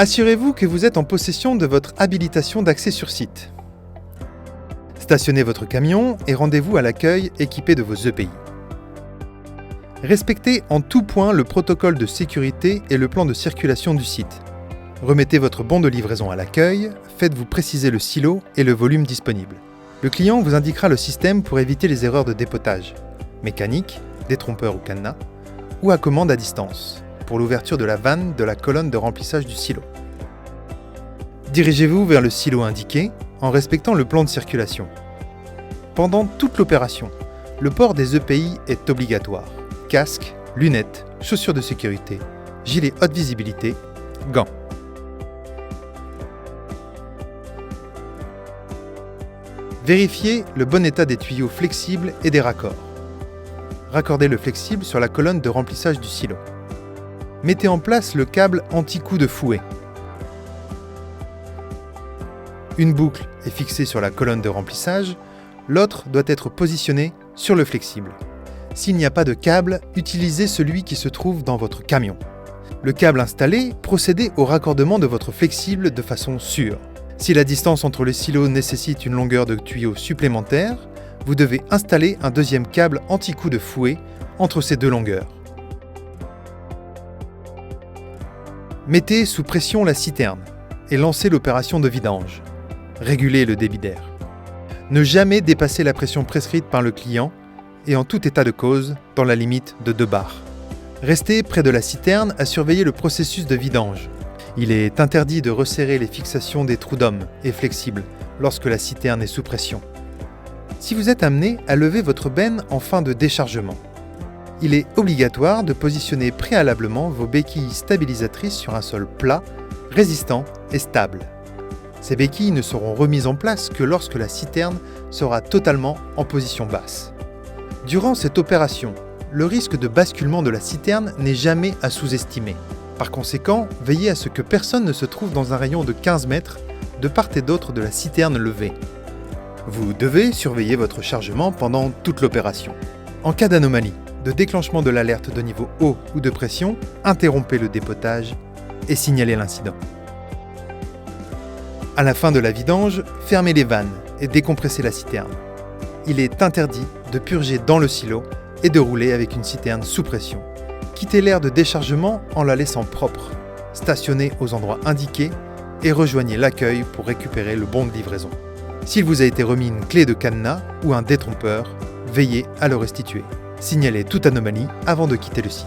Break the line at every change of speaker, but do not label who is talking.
Assurez-vous que vous êtes en possession de votre habilitation d'accès sur site. Stationnez votre camion et rendez-vous à l'accueil équipé de vos EPI. Respectez en tout point le protocole de sécurité et le plan de circulation du site. Remettez votre bon de livraison à l'accueil, faites-vous préciser le silo et le volume disponible. Le client vous indiquera le système pour éviter les erreurs de dépotage, mécanique, détrompeur ou cadenas, ou à commande à distance, pour l'ouverture de la vanne de la colonne de remplissage du silo. Dirigez-vous vers le silo indiqué en respectant le plan de circulation. Pendant toute l'opération, le port des EPI est obligatoire. Casque, lunettes, chaussures de sécurité, gilet haute visibilité, gants. Vérifiez le bon état des tuyaux flexibles et des raccords. Raccordez le flexible sur la colonne de remplissage du silo. Mettez en place le câble anti-coup de fouet. Une boucle est fixée sur la colonne de remplissage, l'autre doit être positionnée sur le flexible. S'il n'y a pas de câble, utilisez celui qui se trouve dans votre camion. Le câble installé, procédez au raccordement de votre flexible de façon sûre. Si la distance entre les silos nécessite une longueur de tuyau supplémentaire, vous devez installer un deuxième câble anti-coup de fouet entre ces deux longueurs. Mettez sous pression la citerne et lancez l'opération de vidange. Régulez le débit d'air. Ne jamais dépasser la pression prescrite par le client et en tout état de cause dans la limite de 2 bars. Restez près de la citerne à surveiller le processus de vidange. Il est interdit de resserrer les fixations des trous d'homme et flexibles lorsque la citerne est sous pression. Si vous êtes amené à lever votre benne en fin de déchargement, il est obligatoire de positionner préalablement vos béquilles stabilisatrices sur un sol plat, résistant et stable. Ces béquilles ne seront remises en place que lorsque la citerne sera totalement en position basse. Durant cette opération, le risque de basculement de la citerne n'est jamais à sous-estimer. Par conséquent, veillez à ce que personne ne se trouve dans un rayon de 15 mètres de part et d'autre de la citerne levée. Vous devez surveiller votre chargement pendant toute l'opération. En cas d'anomalie, de déclenchement de l'alerte de niveau eau ou de pression, interrompez le dépotage et signalez l'incident. À la fin de la vidange, fermez les vannes et décompressez la citerne. Il est interdit de purger dans le silo et de rouler avec une citerne sous pression. Quittez l'aire de déchargement en la laissant propre. Stationnez aux endroits indiqués et rejoignez l'accueil pour récupérer le bon de livraison. S'il vous a été remis une clé de cadenas ou un détrompeur, veillez à le restituer. Signalez toute anomalie avant de quitter le site.